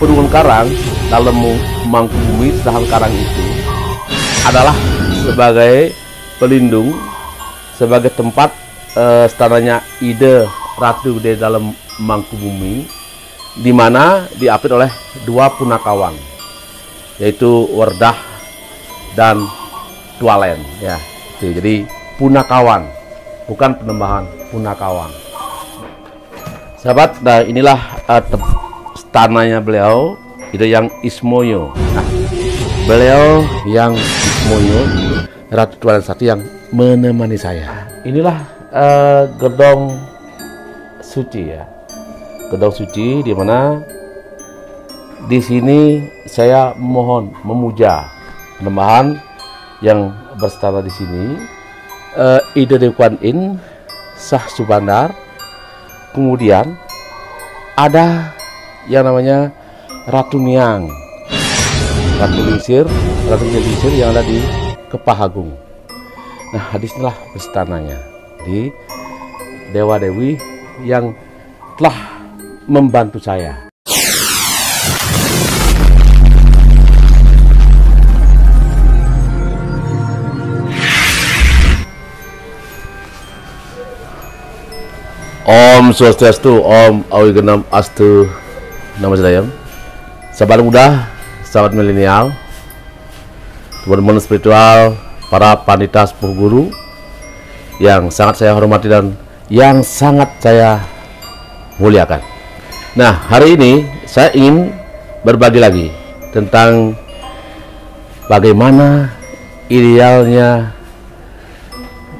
Pedungan karang dalam Mangkubumi, Serahan Karang itu adalah sebagai pelindung, sebagai tempat standarnya ide Ratu di dalam Mangkubumi, di mana diapit oleh dua punakawan, yaitu Werdah dan Tualen. Ya, jadi punakawan, bukan penembahan, punakawan. Sahabat, nah inilah tanahnya beliau, itu yang Ismoyo. Nah, beliau yang Ismoyo, Ratu Tualen I yang menemani saya. Inilah gedong suci ya, gedong suci di mana di sini saya mohon memuja penembahan yang berstana di sini, Ide Dewi Kuan Yin, Shah Subandar. Kemudian ada yang namanya Ratu Niang, Ratu Lingsir yang ada di Kepahagung. Nah, disinilah berstananya di Dewa Dewi yang telah membantu saya. Om Swastiastu, Om Awigenam Astu, Nama Sedayam. Sahabat muda, sahabat milenial, teman-teman spiritual, para pandita sepuh guru yang sangat saya hormati dan yang sangat saya muliakan. Nah, hari ini saya ingin berbagi lagi tentang bagaimana idealnya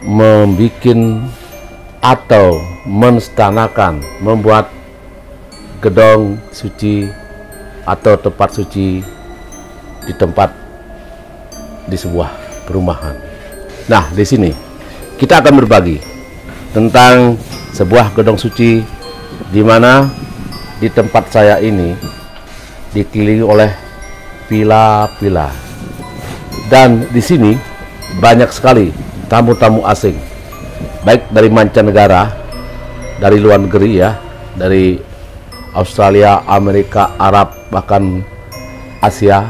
membuat atau menstanakan, membuat gedong suci atau tempat suci di sebuah perumahan. Nah, di sini kita akan berbagi tentang sebuah gedong suci di mana di tempat saya ini dikelilingi oleh villa-villa, dan di sini banyak sekali tamu-tamu asing, baik dari mancanegara, dari luar negeri ya, dari Australia, Amerika, Arab, bahkan Asia,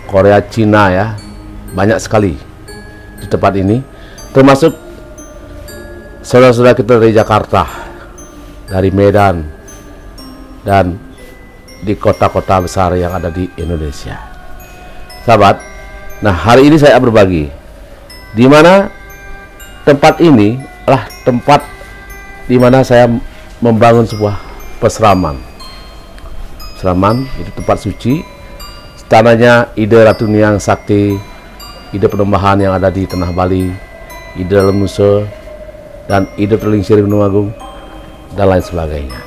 Korea, Cina ya, banyak sekali di tempat ini, termasuk saudara-saudara kita dari Jakarta, dari Medan, dan di kota-kota besar yang ada di Indonesia. Sahabat, nah hari ini saya berbagi di mana tempat ini adalah tempat di mana saya membangun sebuah peseraman. Peseraman itu tempat suci, tanahnya Ide Ratu Niang Sakti, Ide Penembahan yang ada di Tanah Bali, Ide Dalam Nusa, dan Ide Terlingsir Gunung Agung, dan lain sebagainya.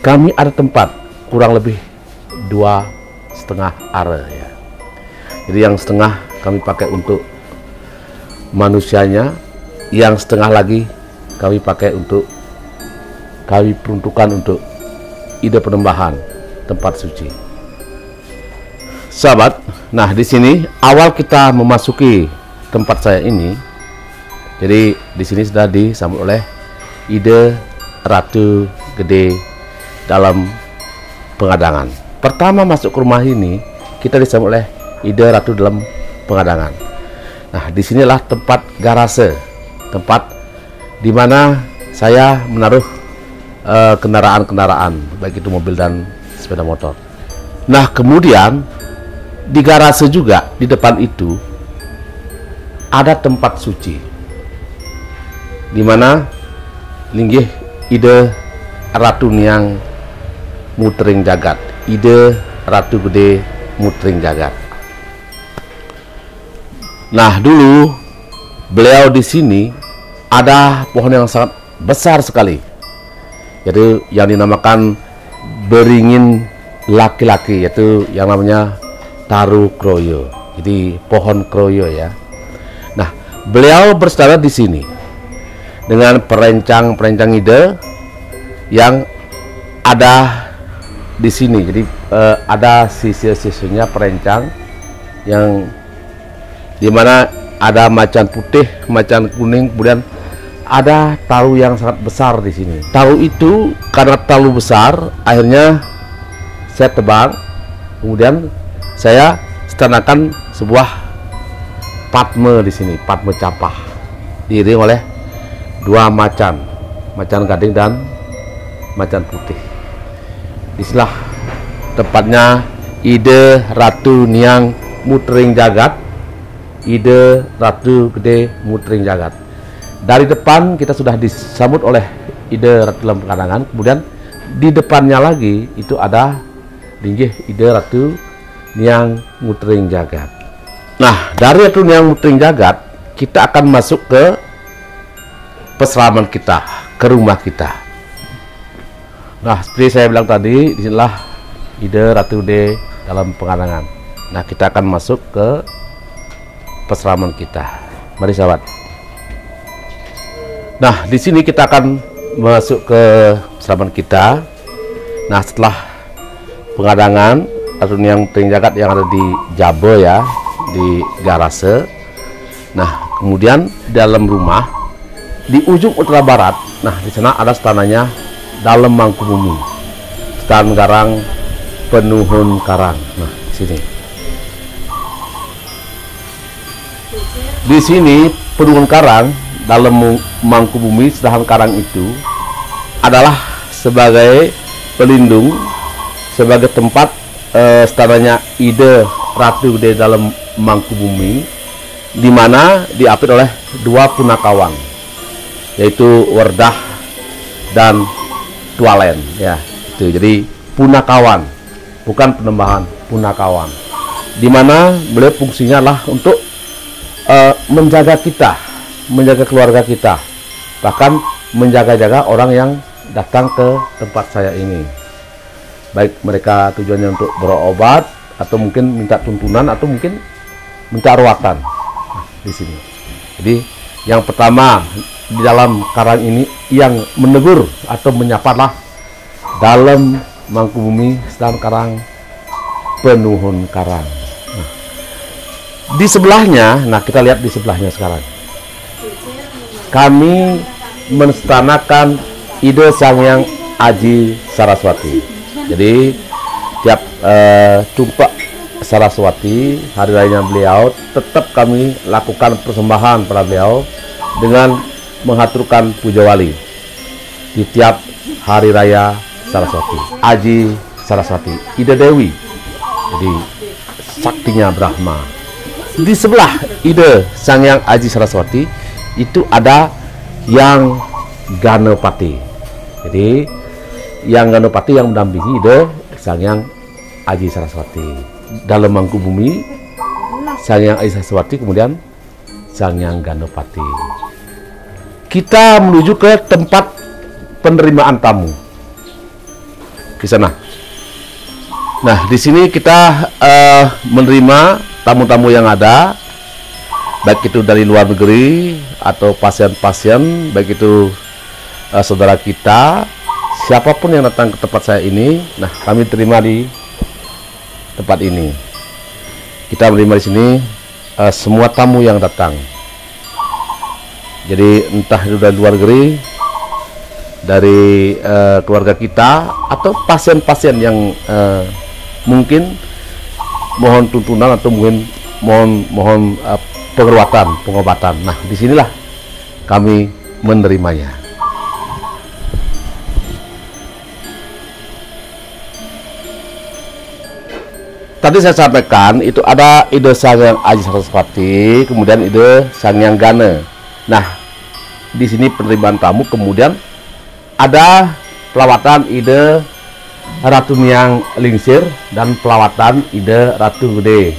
Kami ada tempat kurang lebih 2,5 are ya. Jadi yang setengah kami pakai untuk manusianya, yang setengah lagi kami pakai untuk, kami peruntukkan untuk Ide Penembahan, tempat suci. Sahabat, nah di sini awal kita memasuki tempat saya ini, jadi di sini sudah disambut oleh Ide Ratu Gede dalam Pengadangan. Pertama masuk ke rumah ini kita disambut oleh Ide Ratu dalam Pengadangan. Nah, disinilah tempat garase, tempat di mana saya menaruh kendaraan-kendaraan, baik itu mobil dan sepeda motor. Nah, kemudian di garase juga di depan itu ada tempat suci, di mana linggih Ide Ratu Niang Mutering Jagat, Ide Ratu Gede Mutering Jagat. Nah, dulu beliau di sini ada pohon yang sangat besar sekali, yaitu yang dinamakan beringin laki-laki, yaitu yang namanya Taru Kroyo. Jadi pohon kroyo ya. Nah, beliau berstara di sini dengan perencang-perencang ide yang ada di sini. Jadi ada sisi-sisinya perencang yang dimana ada macan putih, macan kuning, kemudian ada talu yang sangat besar di sini. Talu itu karena terlalu besar, akhirnya saya tebang Kemudian saya stanakan sebuah padme di sini, padme capah, diiring oleh 2 macan gading dan macan putih. Disinilah tepatnya ide Ratu Niang Mutering Jagat, ide Ratu Gede Mutering Jagat. Dari depan kita sudah disambut oleh ide Ratu dalam pengadangan. Kemudian di depannya lagi itu ada linggih ide Ratu Niang Mutering Jagat. Nah, dari Ratu Niang Mutering Jagat kita akan masuk ke peseraman kita, ke rumah kita. Nah, seperti saya bilang tadi, disinilah ide Ratu D dalam pengadangan. Nah, kita akan masuk ke peseraman kita. Mari sahabat. Nah, di sini kita akan masuk ke peseraman kita. Nah, setelah pengadangan Ratu Niang Mutering Jagat yang ada di Jabe ya, di garase. Nah, kemudian dalam rumah di ujung utara barat, nah di sana ada stananya Dalem Mangkubumi, Stan Garang Penuhun Karang. Nah, di sini Penuhun Karang, Dalem Mangkubumi, Stan Karang itu adalah sebagai pelindung, sebagai tempat stananya ide Ratu di Dalem Mangkubumi, di mana diapit oleh 2 punakawan, yaitu Werdah dan Tualen ya. Itu jadi punakawan, bukan penembahan, punakawan, di mana beliau fungsinya adalah untuk menjaga kita, menjaga keluarga kita, bahkan menjaga-jaga orang yang datang ke tempat saya ini, baik mereka tujuannya untuk berobat atau mungkin minta tuntunan atau mungkin minta ruatan. Nah, di sini jadi yang pertama di dalam karang ini yang menegur atau menyapalah Dalem Mangkubumi Stan Karang Penuhun Karang. Nah, di sebelahnya, nah kita lihat di sebelahnya sekarang, kami menstanakan ide Sangyang Aji Saraswati. Jadi tiap tumpak Saraswati hari raya beliau tetap kami lakukan persembahan pada beliau dengan mengaturkan puja wali di tiap hari raya Saraswati. Aji Saraswati, ide Dewi, jadi saktinya Brahma. Di sebelah ide Sangyang Aji Saraswati itu ada yang Ganepati. Jadi yang Ganepati yang mendampingi ide Sangyang Aji Saraswati. Dalem Mangkubumi, Sangyang Aji Saraswati, kemudian Sangyang Ganepati. Kita menuju ke tempat penerimaan tamu di sana. Nah, di sini kita menerima tamu-tamu yang ada, baik itu dari luar negeri atau pasien-pasien, baik itu saudara kita, siapapun yang datang ke tempat saya ini. Nah, kami terima di tempat ini. Kita menerima di sini semua tamu yang datang. Jadi entah itu dari luar negeri, dari keluarga kita, atau pasien-pasien yang mungkin mohon tuntunan atau mungkin mohon perawatan, pengobatan. Nah, disinilah kami menerimanya. Tadi saya sampaikan itu ada ide Sangyang Aji Saraswati, kemudian ide Sangyang Gane. Nah, di sini penerimaan tamu, kemudian ada pelawatan ide Ratu Niang Lingsir dan pelawatan ide Ratu Gede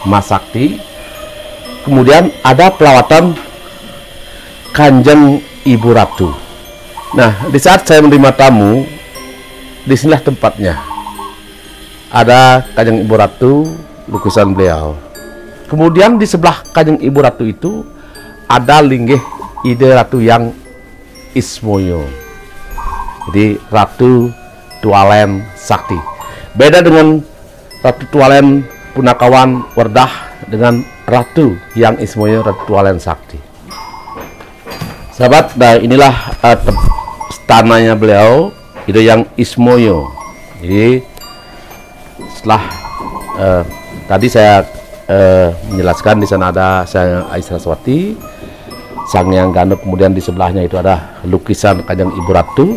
Masakti. Kemudian ada pelawatan Kanjeng Ibu Ratu. Nah, di saat saya menerima tamu, disinilah tempatnya. Ada Kanjeng Ibu Ratu, lukisan beliau. Kemudian di sebelah Kanjeng Ibu Ratu itu ada linggih ide Ratu yang Ismoyo. Jadi Ratu Tualen Sakti. Beda dengan Ratu Tualen Punakawan Werdah dengan Ratu yang Ismoyo, Ratu Tualen Sakti. Sahabat, nah inilah stananya beliau, ide yang Ismoyo. Jadi setelah tadi saya menjelaskan, di sana ada Sang Ais Saraswati, Sang Hyang Gandok, kemudian di sebelahnya itu ada lukisan Kanjeng Ibu Ratu.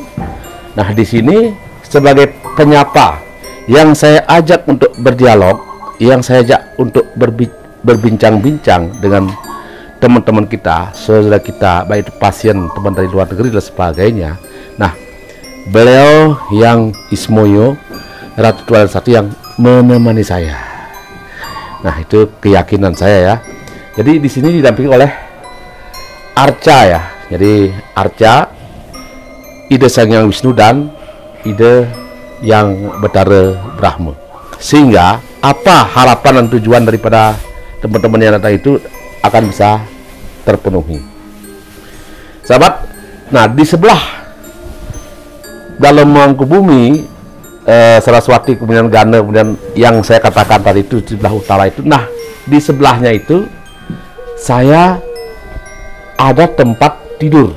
Nah, di sini sebagai penyapa yang saya ajak untuk berdialog, yang saya ajak untuk berbincang-bincang dengan teman-teman kita, saudara kita, baik itu pasien, teman dari luar negeri dan sebagainya. Nah, beliau yang Ismoyo Ratu Tuan Satu yang menemani saya. Nah, itu keyakinan saya ya. Jadi di sini didampingi oleh Arca ya. Jadi Arca, ide Sang Hyang Wisnu dan ide yang Betara Brahma. Sehingga apa harapan dan tujuan daripada teman-teman yang datang itu akan bisa terpenuhi. Sahabat, nah di sebelah dalam Mangkubumi, Saraswati, kemudian Ganda, kemudian yang saya katakan tadi itu di sebelah utara itu. Nah, di sebelahnya itu saya ada tempat tidur.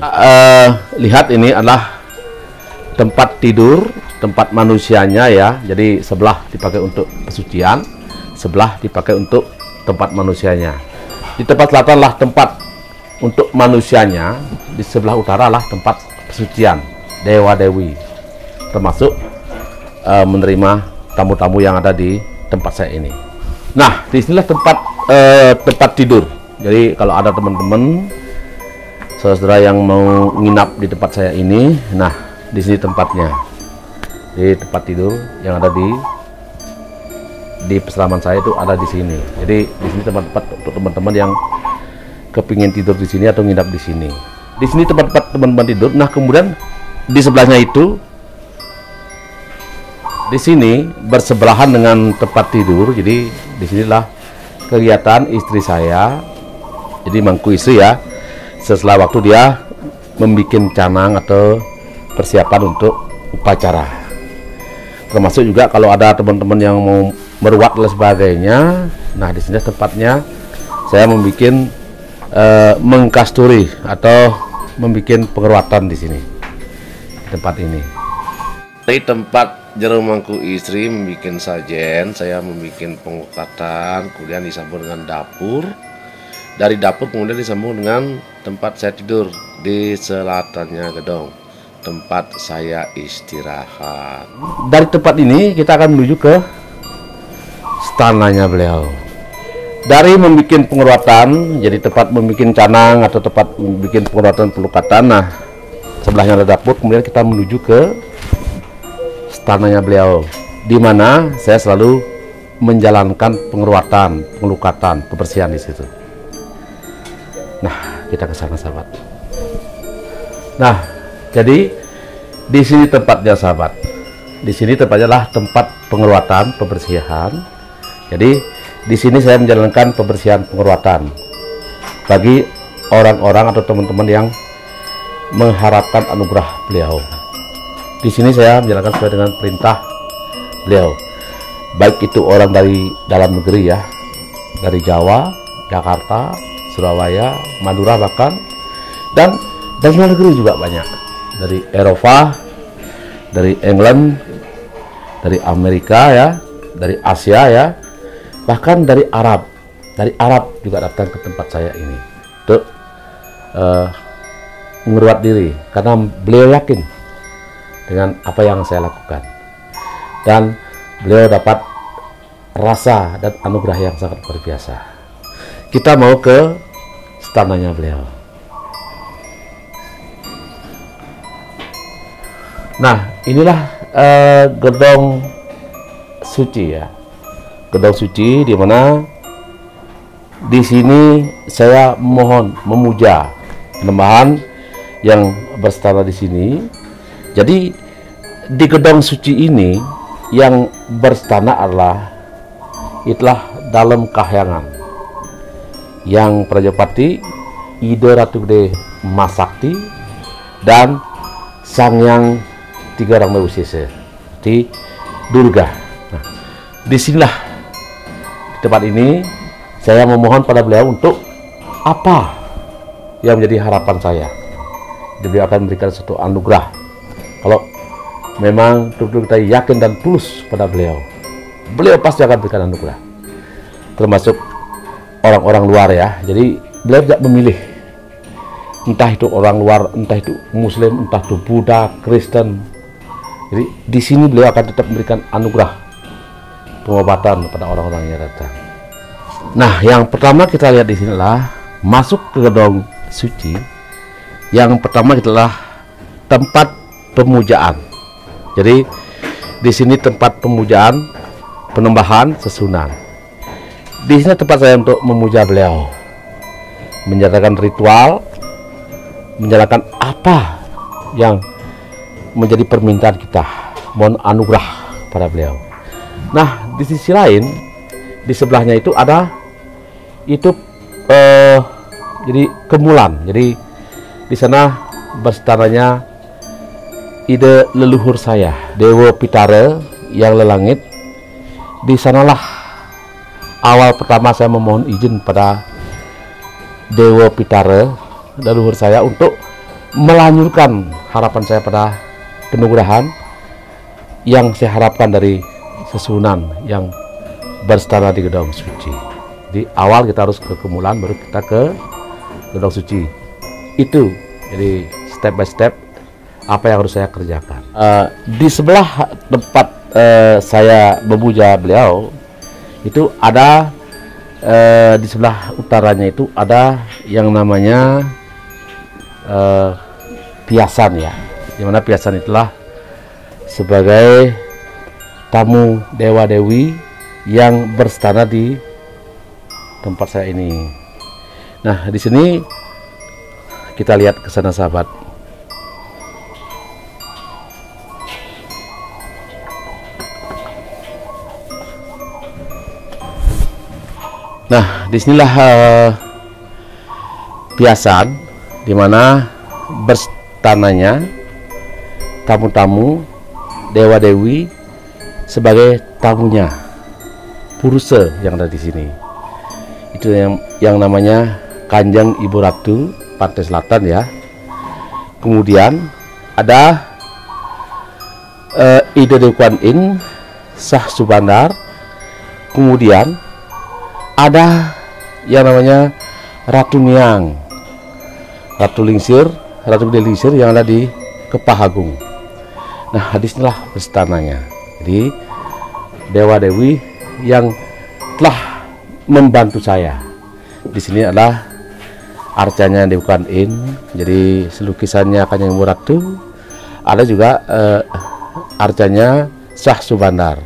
Lihat, ini adalah tempat tidur, tempat manusianya ya. Jadi sebelah dipakai untuk pesucian, sebelah dipakai untuk tempat manusianya. Di tempat selatan lah tempat untuk manusianya, di sebelah utara lah tempat pesucian Dewa Dewi, termasuk menerima tamu-tamu yang ada di tempat saya ini. Nah, disinilah tempat tidur. Jadi kalau ada teman-teman saudara yang mau nginap di tempat saya ini, nah di sini tempatnya, di tempat tidur yang ada di pesalaman saya itu ada di sini. Jadi di sini tempat-tempat untuk teman-teman yang kepingin tidur di sini atau nginap di sini. Di sini tempat-tempat teman-teman tidur. Nah, kemudian di sebelahnya itu, di sini bersebelahan dengan tempat tidur. Jadi disinilah kegiatan istri saya. Jadi mangku istri ya. Setelah waktu dia membuat canang atau persiapan untuk upacara. Termasuk juga kalau ada teman-teman yang mau meruat dan sebagainya. Nah, di sini tempatnya saya membuat mengkasturi atau membuat pengeruatan di sini, tempat ini. Di tempat jero mangku istri membuat sajen, saya membuat pengukatan, kemudian disambung dengan dapur. Dari dapur kemudian disambung dengan tempat saya tidur di selatannya gedung, tempat saya istirahat. Dari tempat ini kita akan menuju ke stananya beliau. Dari membuat pengeruatan, jadi tempat membuat canang atau tempat membuat pengeruatan pelukatan. Nah, sebelahnya ada dapur, kemudian kita menuju ke stananya beliau, di mana saya selalu menjalankan pengeruatan, pelukatan, kebersihan di situ. Nah, kita ke sana sahabat. Nah, jadi di sini tempatnya sahabat. Di sini tempatnya adalah tempat pengeruatan, pembersihan. Jadi di sini saya menjalankan pembersihan pengeruatan bagi orang-orang atau teman-teman yang mengharapkan anugerah beliau. Di sini saya menjalankan sesuai dengan perintah beliau, baik itu orang dari dalam negeri ya, dari Jawa, Jakarta, Surabaya, Madura bahkan, dan dari luar negeri juga banyak, dari Eropa, dari England, dari Amerika ya, dari Asia ya, bahkan dari Arab juga datang ke tempat saya ini untuk mengeruat diri, karena beliau yakin dengan apa yang saya lakukan, dan beliau dapat rasa dan anugerah yang sangat luar biasa. Kita mau ke stananya beliau. Nah, inilah gedung suci ya, gedung suci, di mana di sini saya mohon memuja penyembahan yang berstana di sini. Jadi di gedung suci ini yang berstana adalah itulah dalam kahyangan yang Prajapati, Ide Ratu Gede Masakti, dan Sang Hyang Tiga Rangga Wisesa di Durga. Nah, disinilah di tempat ini saya memohon pada beliau untuk apa yang menjadi harapan saya. Beliau akan memberikan satu anugerah kalau memang betul-betul kita yakin dan tulus pada beliau. beliau pasti akan berikan anugerah, termasuk orang-orang luar ya. Jadi beliau tidak memilih, entah itu orang luar, entah itu Muslim, entah itu Buddha, Kristen. Jadi di sini beliau akan tetap memberikan anugerah pengobatan kepada orang-orang yang datang. Nah, yang pertama kita lihat di sinilah masuk ke gedung suci. Yang pertama adalah tempat pemujaan. Jadi di sini tempat pemujaan, penembahan, sesunan. Di sini tempat saya untuk memuja beliau, menjalankan ritual, menjalankan apa yang menjadi permintaan kita, mohon anugerah pada beliau. Nah, di sisi lain, di sebelahnya itu ada jadi kemulan. Jadi di sana berstananya ide leluhur saya, Dewa Pitara yang lelangit. Di sanalah awal pertama saya memohon izin pada Dewa Pitara leluhur saya untuk melanjutkan harapan saya pada penugerahan yang saya harapkan dari sesunan yang berstana di gedung suci. Jadi awal kita harus ke kemulan, baru kita ke gedung suci. Itu jadi step by step apa yang harus saya kerjakan. Di sebelah tempat saya memuja beliau itu ada di sebelah utaranya itu ada yang namanya piasan ya, dimana piasan itulah sebagai tamu dewa dewi yang berstana di tempat saya ini. Nah, di sini kita lihat ke sana sahabat. Nah, disinilah piasan dimana berstananya tamu-tamu dewa dewi sebagai tamunya Puruse yang ada di sini. Itu yang namanya Kanjeng Ibu Ratu Pantai Selatan ya. Kemudian ada Ide Dewi Kuan Yin Sah Subandar. Kemudian ada yang namanya Ratu Niang, Ratu Lingsir, Ratu Gede Lingsir yang ada di Kepahagung. Nah, disinilah berstananya. Jadi dewa dewi yang telah membantu saya. Di sini adalah arcanya Dewi Kuan Yin, jadi lukisannya Kanjeng Ibu Ratu. Ada juga arcanya Sah Subandar.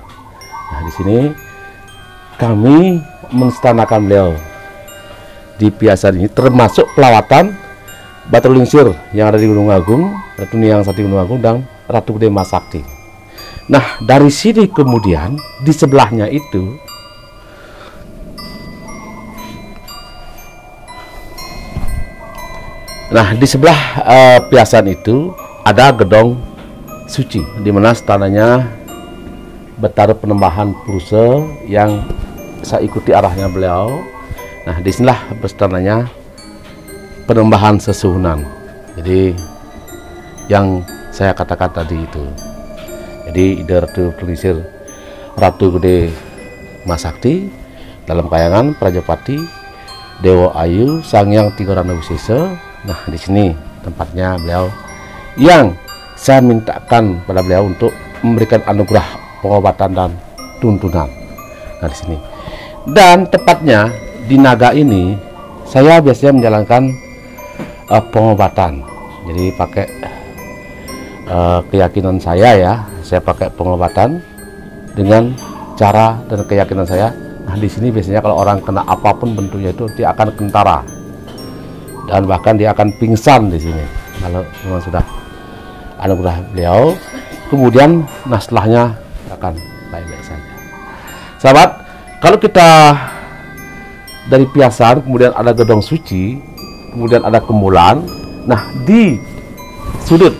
Nah, di sini kami menstanakan beliau di piasan ini, termasuk pelawatan Batu Lingsir yang ada di Gunung Agung, Ratu Niang Sati Gunung Agung, dan Ratu Gede Masakti. Nah, dari sini kemudian di sebelahnya itu di sebelah piasan itu ada gedung suci, di mana stananya Betara Penembahan Puruse yang saya ikuti arahnya beliau. Nah, disinilah berstananya penembahan sesuhunan. Jadi yang saya katakan tadi itu. Jadi Ide Ratu Lingsir, Ratu Gede Masakti dalam kayangan Prajapati, Dewa Ayu, Sangyang Tigorana Wisesa. Nah, di sini tempatnya beliau yang saya mintakan pada beliau untuk memberikan anugerah pengobatan dan tuntunan. Nah, di sini. Dan tepatnya di naga ini saya biasanya menjalankan pengobatan. Jadi pakai keyakinan saya ya, saya pakai pengobatan dengan cara dan keyakinan saya. Nah, di sini biasanya kalau orang kena apapun bentuknya itu dia akan kentara dan bahkan dia akan pingsan di sini kalau memang sudah anugerah beliau. Kemudian setelahnya akan baik-baik saja. Sahabat, kalau kita dari piasan kemudian ada gedung suci, kemudian ada kemulan. Nah, di sudut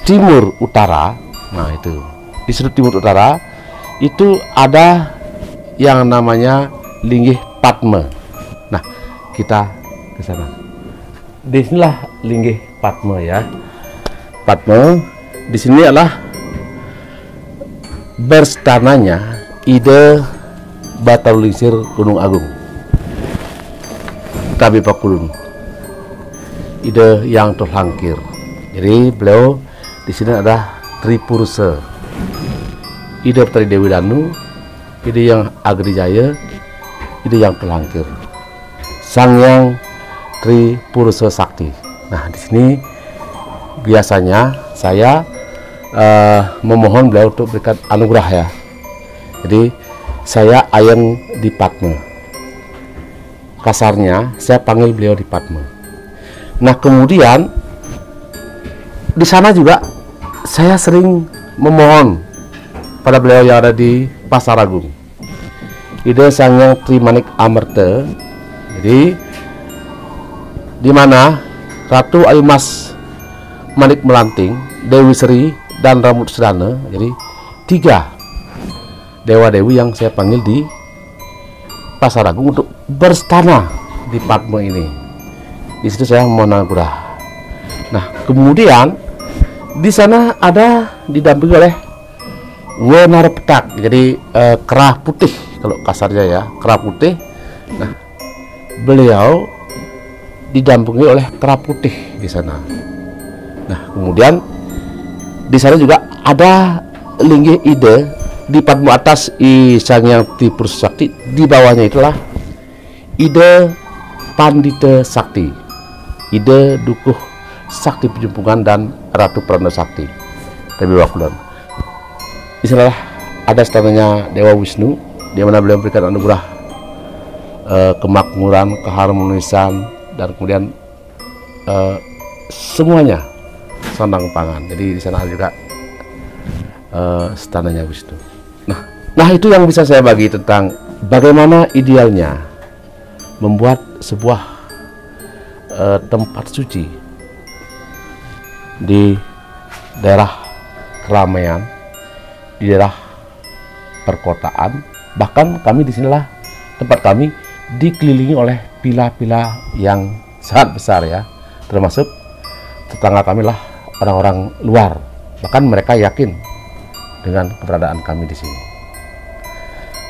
timur utara, nah itu di sudut timur utara itu ada yang namanya Linggih Padma. Nah, kita ke sana. Disinilah Linggih Padma ya. Padma di sini adalah berstananya ide Batalulingsir Gunung Agung Kabi Pakulun, ide yang terlangkir. Jadi beliau di sini ada Tripursa, ide Petri Dewi Danu, ide yang Agrijaya, ide yang terlangkir, Sangyang Tripursa Sakti. Nah, di sini biasanya saya memohon beliau untuk berikan anugerah ya. Jadi saya Ayeng di Padma, kasarnya saya panggil beliau di Padma. Nah, kemudian di sana juga saya sering memohon pada beliau yang ada di Pasar Agung, ide Sangyang Trimanik Amerta. Jadi di mana Ratu Ayu Mas Manik Melanting, Dewi Sri dan Ramut Sedana. Jadi 3 dewa-dewi yang saya panggil di Pasar Agung untuk berstana di Padma ini. Di situ saya mohon anugerah. Nah, kemudian di sana ada didampingi oleh Wenar Petak. Jadi kerah putih kalau kasarnya ya, kerah putih. Nah, beliau didampingi oleh kerah putih di sana. Nah, kemudian di sana juga ada linggih ide di Padma atas Sangyang Tripursa Sakti, di bawahnya itulah ide Pandita Sakti, ide Dukuh Sakti Penjumpungan dan Ratu Prana Sakti Kabi Pakulun. Di sana ada stananya Dewa Wisnu, di mana beliau memberikan anugerah kemakmuran, keharmonisan, dan kemudian semuanya sandang pangan. Jadi di sana ada juga stananya Wisnu. Nah, itu yang bisa saya bagi tentang bagaimana idealnya membuat sebuah tempat suci di daerah keramaian, di daerah perkotaan. Bahkan kami di sinilah tempat kami dikelilingi oleh pila-pila yang sangat besar ya, termasuk tetangga kami lah orang-orang luar. Bahkan mereka yakin dengan keberadaan kami di sini.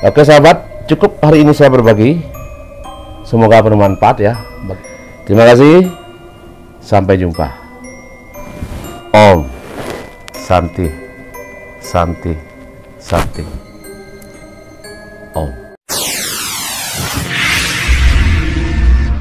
Oke sahabat, cukup hari ini saya berbagi. Semoga bermanfaat ya. Terima kasih. Sampai jumpa. Om Santi Santi Santi.